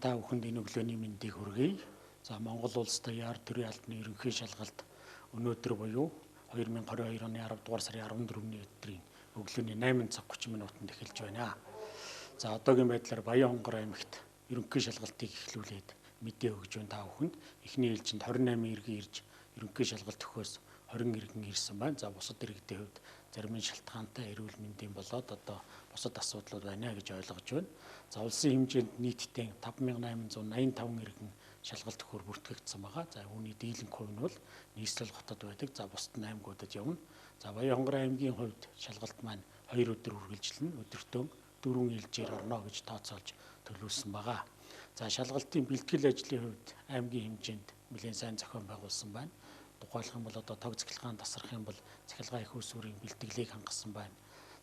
та бүхэнд энэ өглөөний мэндийг хүргэе. За Монгол улс даяар төрийн албаны ерөнхий шалгалт өнөөдөр буюу 2022 оны 10 дугаар сарын 14-ний өдрийн өглөөний 8 цаг 30 минутанд эхэлж байна. За одоогийн байдлаар Баян-Хонгор аймагт ерөнхий шалгалтыг эхлүүлээд мэдээ өгж байна та бүхэнд. Эхний ээлжинд 28 иргэн ирж ерөнхий шалгалт өгөхөөс 20 иргэн ирсэн байна. За бусад иргэдийн хувьд зарим нь шалтгаантай эрүүл мэндийн болоод одоо бусад асуудлууд байна гэж ойлгож байна. За улсын хэмжээнд нийтдээ 5885 иргэн шалгалт өгөхөөр бүртгэгдсэн байгаа. За үүний дийлэнх хувь нь бол нийслэл хотод байдаг. За бусад нь аймагуудад явна. За Баян-Хонгор аймгийн хувьд шалгалт маань 2 өдөр үргэлжилнэ. Өдөртөө 4 ээлжээр орно гэж тооцоолж төлөвлөсөн байгаа. За шалгалтын бэлтгэл ажлын хувьд аймгийн хэмжээнд нэлээд сайн зохион байгуулсан байна. Тухайлх юм бол одоо тог цахилгаан тасрах юм бол цахилгаан их усүрийн бэлтгэлийг хангасан байна.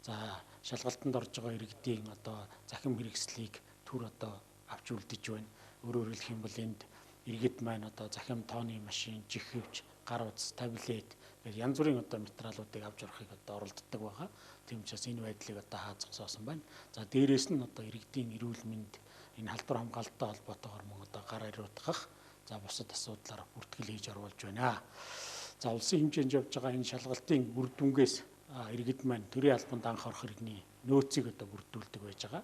За шалгалтанд орж байгаа иргэдийн одоо захим хэрэгслийг түр одоо авч үлдэж байна. Өөрөөр хэлэх юм бол энд иргэд маань одоо захим тооны машин, жихвч, гар утас, таблет гэх янз бүрийн одоо материалуудыг авч орохыг одоо оролддог байгаа. Тийм учраас энэ байдлыг одоо хаазгасоосон байна. За дээрээс нь одоо иргэдийн эрүүл мэнд энэ халдвар хамгаалалттай холбоотойгоор мөн одоо гар ариутгах за бусад асуудлаар бүртгэл хийж оруулж байна. За улсын хэмжээнд явж байгаа энэ шалгалтын үр дүнгээс иргэд маань төрийн албанд анх орох иргэний нөөцийг одоо бүрдүүлдэг байж байгаа.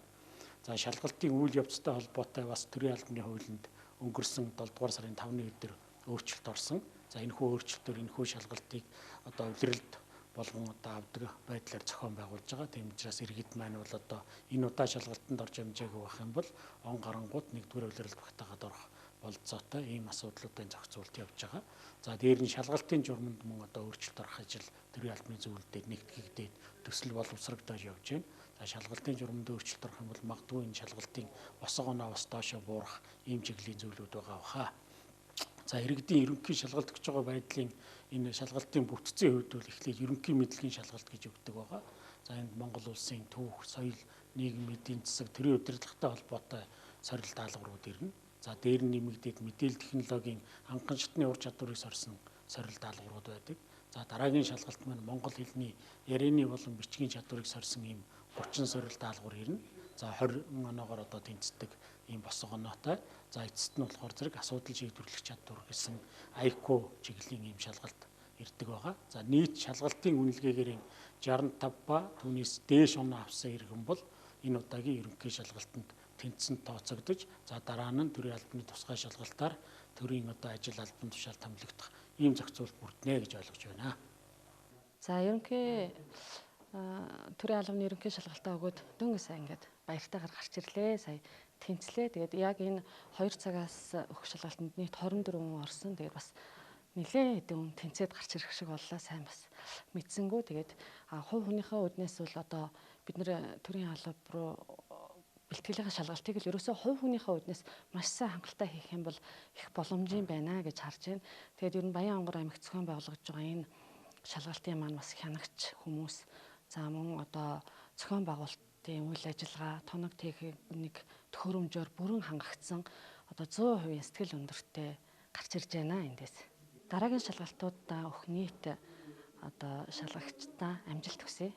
За шалгалтын үйл явцтай холбоотой бас төрийн албаны хуулинд өнгөрсөн 7 дугаар сарын 5-ны өдөр өөрчлөлт орсон. За энэхүү өөрчлөлтөөр энэхүү шалгалтыг одоо улиралд болгон одоо авдаг байдлаар зохион байгуулж байгаа. Тийм учраас иргэд маань бол одоо энэ удаа шалгалтанд орж амжаагүй байх юм бол он гарангууд 1-р улиралд багтаагаад орох болцоотой ийм асуудлуудын зохицуулт явж байгаа. За дээр нь шалгалтын журманд мөн одоо өөрчлөлт орох ажил төрийн албаны зөвлөлтөд нэгтгэгдээд төсөл боловсрогдож явж байна. За шалгалтын журманд өөрчлөлт орох юм бол магадгүй энэ шалгалтын босго оноо бас доошо буурах ийм чиглэлийн зүйлүүд байгаа баха. За иргэдийн ерөнхий шалгалт гэж байгаа байдлын энэ шалгалтын бүтцийн хувьд бол эхлээд ерөнхий мэдлэгийн шалгалт гэж өгдөг байгаа. За энд Монгол улсын түүх, соёл, нийгмийн эдийн засаг, төрийн удирдлагатай холбоотой сорил даалгаврууд ирнэ. За дээр нь нэмэгдээд мэдээлэл технологийн ханган шатны ур чадварыг сорьсон сорил даалгаврууд байдаг. За дараагийн шалгалт маань монгол хэлний ярианы болон бичгийн чадварыг сорьсон ийм 30 сорил даалгавар ирнэ. За 20 оноогоор одоо тэнцдэг ийм босго оноотой. За эцэст нь болохоор зэрэг асуудал шийдвэрлэх чадвар гэсэн IQ чиглэлийн ийм шалгалт ирдэг байгаа. За нийт шалгалтын үнэлгээгээр 65 ба түүнээс дээш оноо авсан иргэн бол энэ удаагийн ерөнхий шалгалтанд тэнцэн тооцогдож за дараа нь төрийн албаны тусгай шалгалтаар төрийн одоо ажил албан тушаал томилогдох ийм зохицуулт бүрднэ гэж ойлгож байна. За ерөнхий төрийн албаны ерөнхий шалгалтаа өгөөд дөнгөж сайн ингээд баяртайгаар гарч ирлээ. Сая тэнцлээ. Тэгээд яг энэ 2 цагаас өгөх шалгалтанд нийт 24 хүн орсон. Тэгээд бас нэлээд хэдэн хүн тэнцээд гарч ирэх шиг боллоо. Сайн бас мэдсэнгүү. Тэгээд хувь хүнийхээ үднээс бол одоо бид нэр төрийн алба руу бэлтгэлийн шалгалтыг л ерөөсөө хувь хүнийхээ үднээс маш сайн хангалттай хийх юм бол их боломжийн байна гэж харж байна. Тэгээд ер нь Баян-Хонгор аймагт зохион байгуулагдж байгаа энэ шалгалтын маань бас хянагч хүмүүс за мөн одоо зохион байгуулалтын үйл ажиллагаа, тоног техник төхөөрөмжөөр бүрэн хангагдсан одоо 100% сэтгэл өндөртэй гарч ирж байна эндээс. Дараагийн шалгалтуудаа өгөх нийт одоо шалгагчдаа амжилт хүсье.